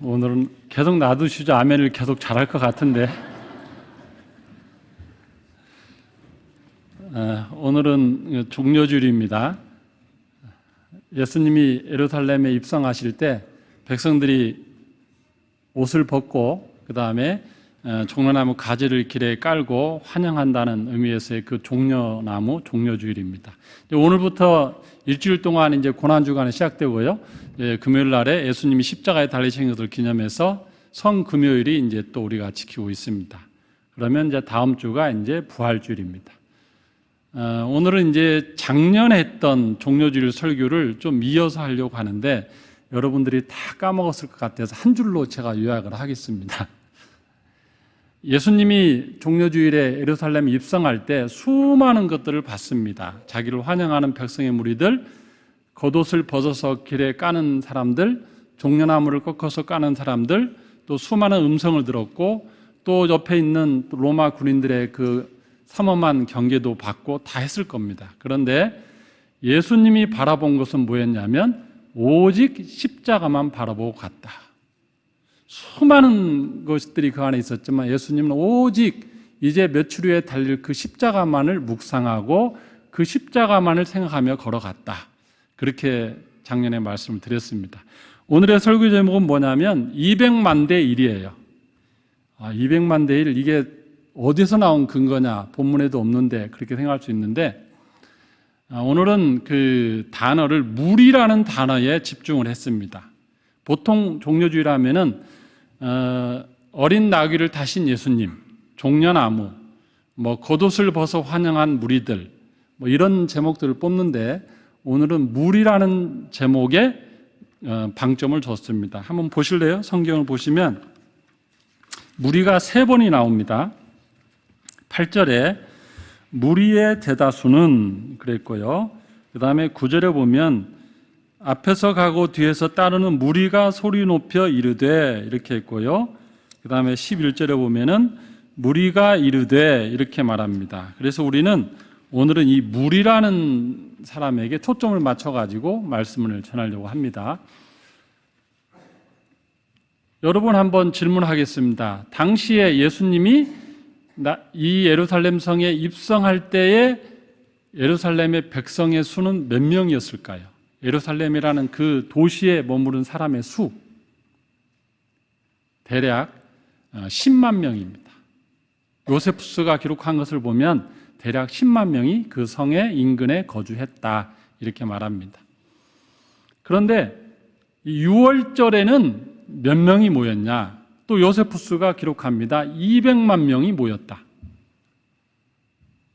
오늘은 계속 놔두시죠. 아멘을 계속 잘할 것 같은데. 오늘은 종려주일입니다. 예수님이 예루살렘에 입성하실 때 백성들이 옷을 벗고 그 다음에 종려나무 가지를 길에 깔고 환영한다는 의미에서의 그 종려나무 종려주일입니다. 오늘부터 일주일 동안 이제 고난주간이 시작되고요. 금요일 날에 예수님이 십자가에 달리신 것을 기념해서 성금요일이 이제 또 우리가 지키고 있습니다. 그러면 이제 다음 주가 이제 부활주일입니다. 오늘은 이제 작년에 했던 종려주일 설교를 좀 이어서 하려고 하는데 여러분들이 다 까먹었을 것 같아서 한 줄로 제가 요약을 하겠습니다. 예수님이 종려주일에 예루살렘에 입성할 때 수많은 것들을 봤습니다. 자기를 환영하는 백성의 무리들, 겉옷을 벗어서 길에 까는 사람들, 종려나무를 꺾어서 까는 사람들, 또 수많은 음성을 들었고 또 옆에 있는 로마 군인들의 그 삼엄한 경계도 받고 다 했을 겁니다. 그런데 예수님이 바라본 것은 뭐였냐면 오직 십자가만 바라보고 갔다. 수많은 것들이 그 안에 있었지만 예수님은 오직 이제 며칠 후에 달릴 그 십자가만을 묵상하고 그 십자가만을 생각하며 걸어갔다. 그렇게 작년에 말씀을 드렸습니다. 오늘의 설교 제목은 뭐냐면 200만 대 1이에요. 200만 대 1, 이게 어디서 나온 근거냐? 본문에도 없는데 그렇게 생각할 수 있는데 오늘은 그 단어를 물이라는 단어에 집중을 했습니다. 보통 종려주일 하면은 어린 나귀를 타신 예수님, 종려나무, 겉옷을 벗어 환영한 무리들, 이런 제목들을 뽑는데 오늘은 물이라는 제목에 방점을 줬습니다. 한번 보실래요? 성경을 보시면 무리가 3번이 나옵니다. 8절에 무리의 대다수는 그랬고요. 그 다음에 9절에 보면 앞에서 가고 뒤에서 따르는 무리가 소리 높여 이르되 이렇게 했고요. 그 다음에 11절에 보면은 무리가 이르되 이렇게 말합니다. 그래서 우리는 오늘은 이 무리라는 사람에게 초점을 맞춰가지고 말씀을 전하려고 합니다. 여러분 한번 질문하겠습니다. 당시에 예수님이 이 예루살렘 성에 입성할 때에 예루살렘의 백성의 수는 몇 명이었을까요? 예루살렘이라는 그 도시에 머무른 사람의 수 대략 10만 명입니다. 요세푸스가 기록한 것을 보면 대략 10만 명이 그 성의 인근에 거주했다 이렇게 말합니다. 그런데 6월절에는 몇 명이 모였냐? 또 요세푸스가 기록합니다. 200만 명이 모였다.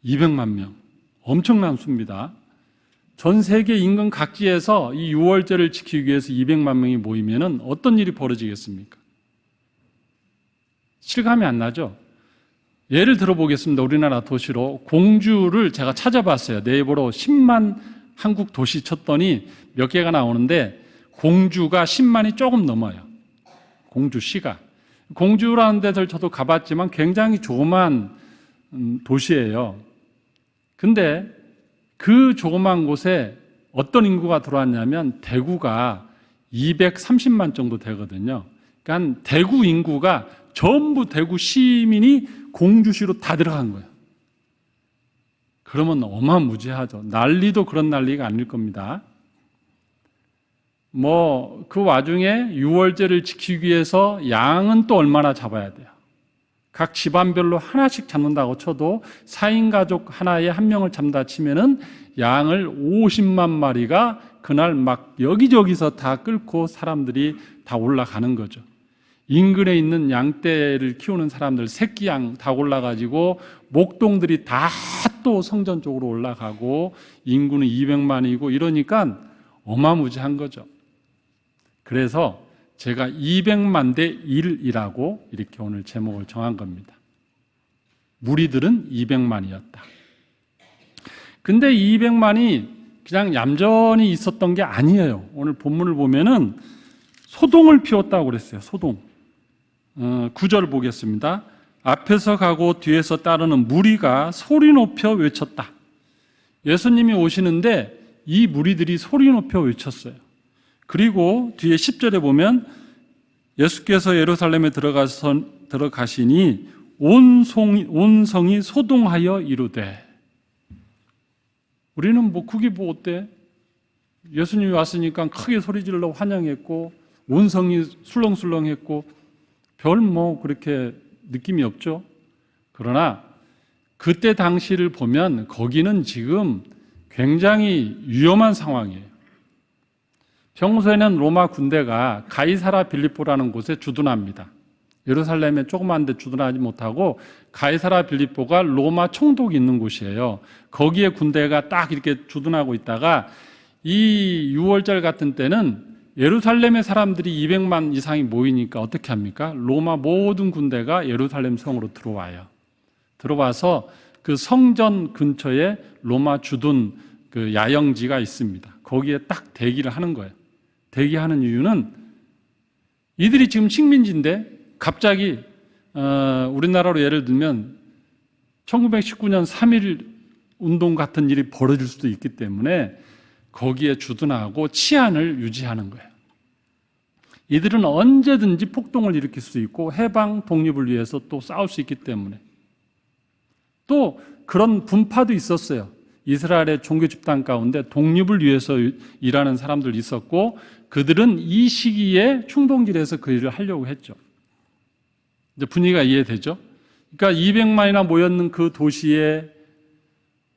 200만 명. 엄청난 수입니다. 전 세계 인근 각지에서 이 6월절을 지키기 위해서 200만 명이 모이면 어떤 일이 벌어지겠습니까? 실감이 안 나죠? 예를 들어보겠습니다. 우리나라 도시로 공주를 제가 찾아봤어요. 네이버로 10만 한국 도시 쳤더니 몇 개가 나오는데 공주가 10만이 조금 넘어요. 공주시가. 공주라는 데를 저도 가봤지만 굉장히 조그만 도시예요. 근데 그 조그만 곳에 어떤 인구가 들어왔냐면 대구가 230만 정도 되거든요. 그러니까 대구 인구가 전부 대구 시민이 공주시로 다 들어간 거예요. 그러면 어마무지하죠. 난리도 그런 난리가 아닐 겁니다. 그 와중에 유월절을 지키기 위해서 양은 또 얼마나 잡아야 돼요? 각 집안별로 하나씩 잡는다고 쳐도 4인 가족 하나에 한 명을 잡는다 치면은 양을 50만 마리가 그날 막 여기저기서 다 끌고 사람들이 다 올라가는 거죠. 인근에 있는 양떼를 키우는 사람들 새끼 양 다 올라가지고 목동들이 다 또 성전 쪽으로 올라가고 인구는 200만이고 이러니까 어마무지한 거죠. 그래서 제가 200만 대 1이라고 이렇게 오늘 제목을 정한 겁니다. 무리들은 200만이었다. 근데 200만이 그냥 얌전히 있었던 게 아니에요. 오늘 본문을 보면은 소동을 피웠다고 그랬어요. 소동. 9절 보겠습니다. 앞에서 가고 뒤에서 따르는 무리가 소리 높여 외쳤다. 예수님이 오시는데 이 무리들이 소리 높여 외쳤어요. 그리고 뒤에 10절에 보면 예수께서 예루살렘에 들어가시니 온 성이 소동하여 이르되. 우리는 그게 어때? 예수님이 왔으니까 크게 소리질러 환영했고 온 성이 술렁술렁했고 별 그렇게 느낌이 없죠. 그러나 그때 당시를 보면 거기는 지금 굉장히 위험한 상황이에요. 평소에는 로마 군대가 가이사라 빌립보라는 곳에 주둔합니다. 예루살렘에 조그만 데 주둔하지 못하고 가이사라 빌립보가 로마 총독이 있는 곳이에요. 거기에 군대가 딱 이렇게 주둔하고 있다가 이 6월절 같은 때는 예루살렘의 사람들이 200만 이상이 모이니까 어떻게 합니까? 로마 모든 군대가 예루살렘 성으로 들어와요. 들어와서 그 성전 근처에 로마 주둔 그 야영지가 있습니다. 거기에 딱 대기를 하는 거예요. 대기하는 이유는 이들이 지금 식민지인데 갑자기 우리나라로 예를 들면 1919년 3.1 운동 같은 일이 벌어질 수도 있기 때문에 거기에 주둔하고 치안을 유지하는 거예요. 이들은 언제든지 폭동을 일으킬 수 있고 해방 독립을 위해서 또 싸울 수 있기 때문에 또 그런 분파도 있었어요. 이스라엘의 종교 집단 가운데 독립을 위해서 일하는 사람들 있었고 그들은 이 시기에 충동질에서 그 일을 하려고 했죠. 이제 분위기가 이해되죠? 그러니까 200만이나 모였는 그 도시에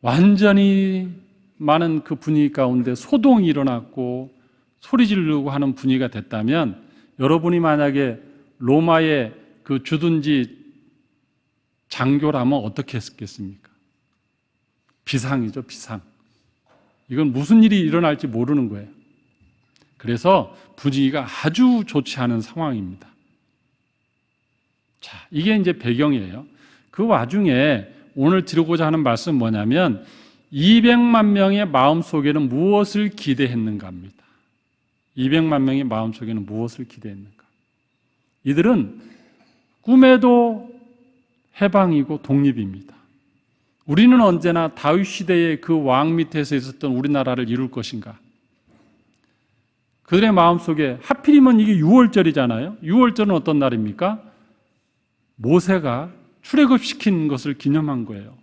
완전히 많은 그 분위기 가운데 소동이 일어났고 소리 지르고 하는 분위기가 됐다면 여러분이 만약에 로마의 그 주둔지 장교라면 어떻게 했겠습니까? 비상이죠, 비상. 이건 무슨 일이 일어날지 모르는 거예요. 그래서 분위기가 아주 좋지 않은 상황입니다. 자, 이게 이제 배경이에요. 그 와중에 오늘 드리고자 하는 말씀은 뭐냐면 200만 명의 마음속에는 무엇을 기대했는가 합니다. 200만 명의 마음속에는 무엇을 기대했는가. 이들은 꿈에도 해방이고 독립입니다. 우리는 언제나 다윗 시대의 그 왕 밑에서 있었던 우리나라를 이룰 것인가. 그들의 마음속에 하필이면 이게 6월절이잖아요. 6월절은 어떤 날입니까? 모세가 출애굽시킨 것을 기념한 거예요.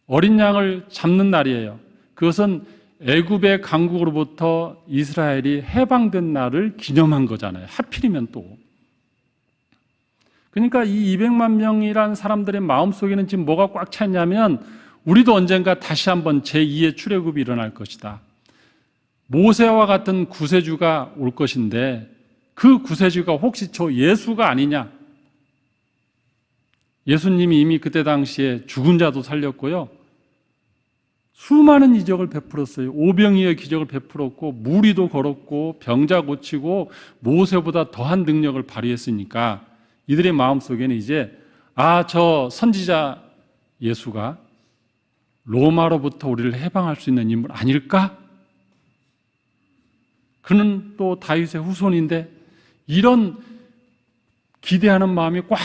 어린 양을 잡는 날이에요. 그것은 애굽의 강국으로부터 이스라엘이 해방된 날을 기념한 거잖아요. 하필이면 또. 그러니까 이 200만 명이란 사람들의 마음속에는 지금 뭐가 꽉 찼냐면 우리도 언젠가 다시 한번 제2의 출애굽이 일어날 것이다. 모세와 같은 구세주가 올 것인데 그 구세주가 혹시 저 예수가 아니냐? 예수님이 이미 그때 당시에 죽은 자도 살렸고요. 수많은 이적을 베풀었어요. 오병이의 기적을 베풀었고 무리도 걸었고 병자 고치고 모세보다 더한 능력을 발휘했으니까 이들의 마음속에는 이제 저 선지자 예수가 로마로부터 우리를 해방할 수 있는 인물 아닐까? 그는 또 다윗의 후손인데 이런 기대하는 마음이 꽉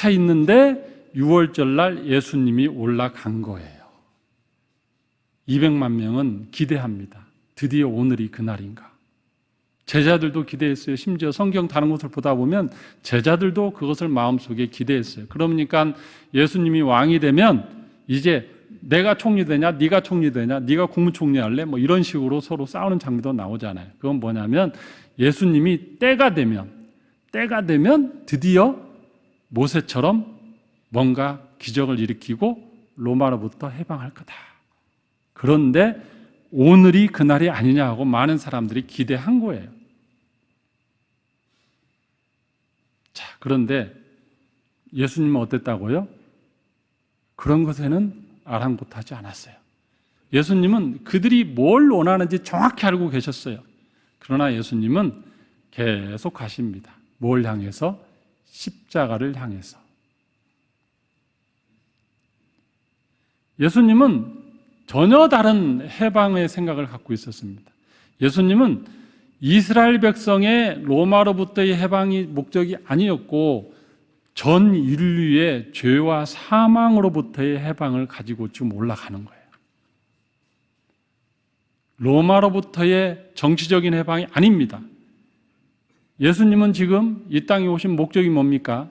차 있는데 6월절 날 예수님이 올라간 거예요. 200만 명은 기대합니다. 드디어 오늘이 그날인가. 제자들도 기대했어요. 심지어 성경 다른 곳을 보다 보면 제자들도 그것을 마음속에 기대했어요. 그러니까 예수님이 왕이 되면 이제 내가 총리 되냐, 네가 총리 되냐, 네가 국무총리 할래? 이런 식으로 서로 싸우는 장면도 나오잖아요. 그건 뭐냐면 예수님이 때가 되면 드디어 모세처럼 뭔가 기적을 일으키고 로마로부터 해방할 거다. 그런데 오늘이 그날이 아니냐고 많은 사람들이 기대한 거예요. 자, 그런데 예수님은 어땠다고요? 그런 것에는 아랑곳하지 않았어요. 예수님은 그들이 뭘 원하는지 정확히 알고 계셨어요. 그러나 예수님은 계속 가십니다. 뭘 향해서? 십자가를 향해서. 예수님은 전혀 다른 해방의 생각을 갖고 있었습니다. 예수님은 이스라엘 백성의 로마로부터의 해방이 목적이 아니었고 전 인류의 죄와 사망으로부터의 해방을 가지고 지금 올라가는 거예요. 로마로부터의 정치적인 해방이 아닙니다. 예수님은 지금 이 땅에 오신 목적이 뭡니까?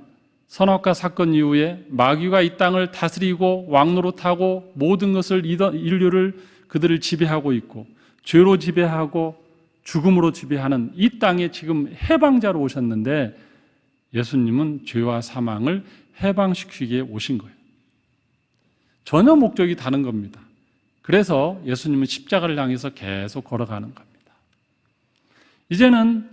선악과 사건 이후에 마귀가 이 땅을 다스리고 왕노릇하고 모든 것을 인류를 그들을 지배하고 있고 죄로 지배하고 죽음으로 지배하는 이 땅에 지금 해방자로 오셨는데 예수님은 죄와 사망을 해방시키기에 오신 거예요. 전혀 목적이 다른 겁니다. 그래서 예수님은 십자가를 향해서 계속 걸어가는 겁니다. 이제는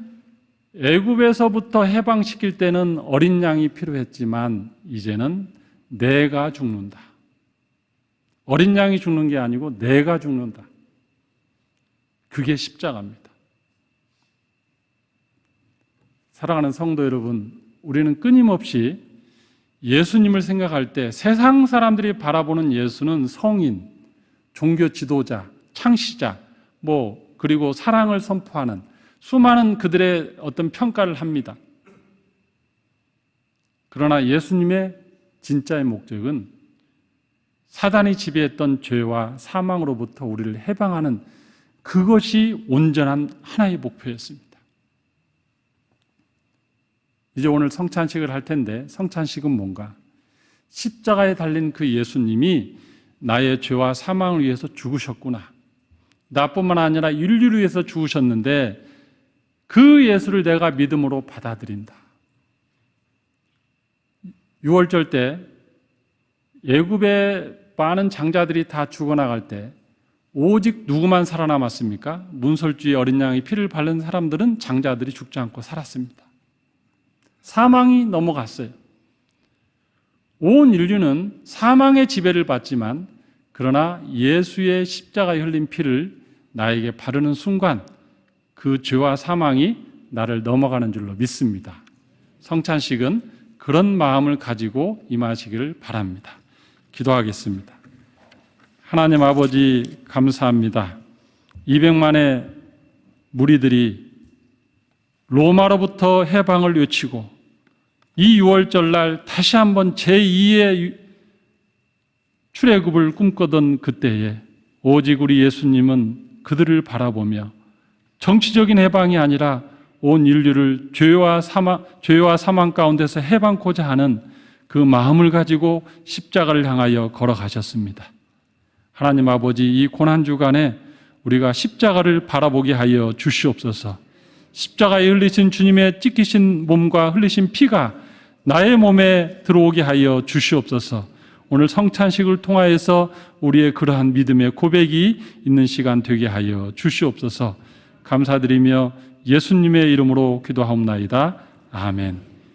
애굽에서부터 해방시킬 때는 어린 양이 필요했지만 이제는 내가 죽는다. 어린 양이 죽는 게 아니고 내가 죽는다. 그게 십자가입니다. 사랑하는 성도 여러분, 우리는 끊임없이 예수님을 생각할 때 세상 사람들이 바라보는 예수는 성인, 종교 지도자, 창시자, 그리고 사랑을 선포하는 수많은 그들의 어떤 평가를 합니다. 그러나 예수님의 진짜의 목적은 사단이 지배했던 죄와 사망으로부터 우리를 해방하는 그것이 온전한 하나의 목표였습니다. 이제 오늘 성찬식을 할 텐데 성찬식은 뭔가? 십자가에 달린 그 예수님이 나의 죄와 사망을 위해서 죽으셨구나. 나뿐만 아니라 인류를 위해서 죽으셨는데 그 예수를 내가 믿음으로 받아들인다. 6월절 때 애굽의 많은 장자들이 다 죽어나갈 때 오직 누구만 살아남았습니까? 문설주의 어린 양의 피를 바른 사람들은 장자들이 죽지 않고 살았습니다. 사망이 넘어갔어요. 온 인류는 사망의 지배를 받지만 그러나 예수의 십자가에 흘린 피를 나에게 바르는 순간 그 죄와 사망이 나를 넘어가는 줄로 믿습니다. 성찬식은 그런 마음을 가지고 임하시기를 바랍니다. 기도하겠습니다. 하나님 아버지 감사합니다. 200만의 무리들이 로마로부터 해방을 외치고 이 6월절 날 다시 한번 제2의 출애굽을 꿈꾸던 그때에 오직 우리 예수님은 그들을 바라보며 정치적인 해방이 아니라 온 인류를 죄와 사망 가운데서 해방코자 하는 그 마음을 가지고 십자가를 향하여 걸어가셨습니다. 하나님 아버지, 이 고난주간에 우리가 십자가를 바라보게 하여 주시옵소서. 십자가에 흘리신 주님의 찢기신 몸과 흘리신 피가 나의 몸에 들어오게 하여 주시옵소서. 오늘 성찬식을 통하여서 우리의 그러한 믿음의 고백이 있는 시간 되게 하여 주시옵소서. 감사드리며 예수님의 이름으로 기도하옵나이다. 아멘.